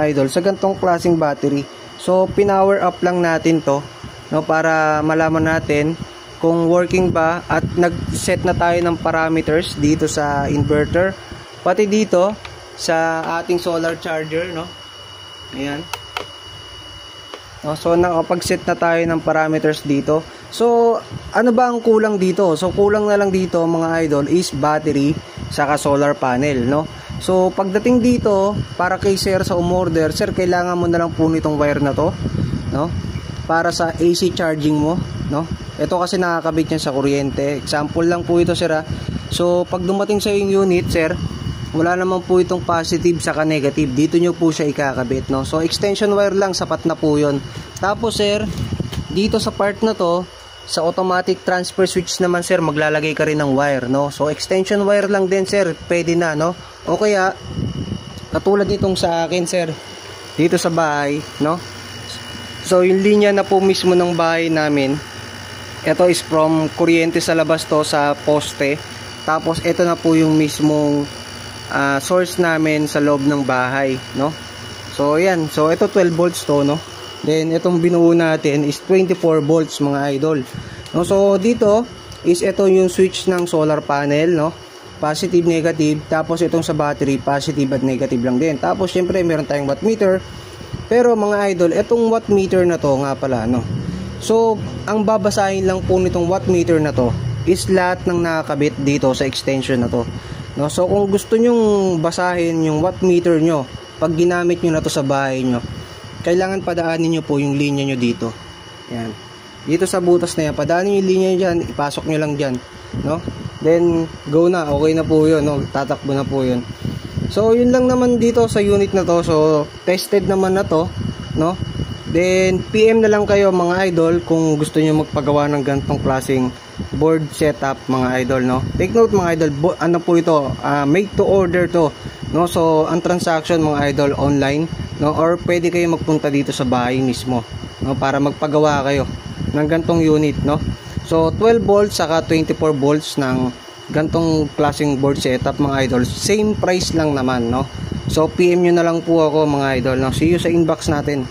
mga idol sa gantong klaseng battery. So pinower up lang natin to, no, para malaman natin kung working ba, at nag-set na tayo ng parameters dito sa inverter, pati dito sa ating solar charger, no. Ayan. No, so nakapag-set na tayo ng parameters dito. So ano ba ang kulang dito? So kulang na lang dito mga idol is battery saka solar panel, no. So pagdating dito, para kay sir sa umorder, sir, kailangan mo na lang po nitong wire na to, no, para sa AC charging mo, no. Ito kasi nakakabit yan sa kuryente. Example lang po ito, sir, ha. So pag dumating sa yung unit, sir, wala naman po itong positive saka negative. Dito nyo po siya ikakabit, no. So extension wire lang, sapat na po yon. Tapos sir, dito sa part na to, sa automatic transfer switch naman, sir, maglalagay ka rin ng wire, no. So extension wire lang din, sir, pwede na, no. O kaya katulad nitong sa akin, sir, dito sa bahay, no. So yung linya na po mismo ng bahay namin, ito is from kuryente sa labas to sa poste. Tapos ito na po yung mismong source namin sa loob ng bahay, no. So yan, so ito 12 volts to, no. Then itong binuo natin is 24 volts mga idol, no. So dito is ito yung switch ng solar panel, no, positive, negative. Tapos itong sa battery, positive at negative lang din. Tapos syempre meron tayong wattmeter. Pero mga idol, itong wattmeter na to nga pala, no. So ang babasahin lang po nitong wattmeter na to is lahat ng nakakabit dito sa extension na to, no. So kung gusto nyong basahin yung wattmeter nyo pag ginamit nyo na to sa bahay nyo, kailangan padaanin nyo po yung linya nyo dito. Yan. Dito sa butas na yan, padaanin yung linya nyo dyan, ipasok nyo lang dyan, no. Then go na, okay na po yun, no? Tatakbo na po yun. So yun lang naman dito sa unit na to. So tested naman na to, no. Then PM na lang kayo mga idol kung gusto niyo magpagawa ng ganitong klaseng board setup mga idol, no. Take note mga idol, ano po ito, make to order to, no. So ang transaction mga idol online, no, or pwede kayo magpunta dito sa bahay mismo, no, para magpagawa kayo ng ganitong unit, no. So 12 volts saka 24 volts ng gantong klaseng board setup mga idol, same price lang naman, no. So PM nyo na lang po ako mga idol, no. See you sa inbox natin.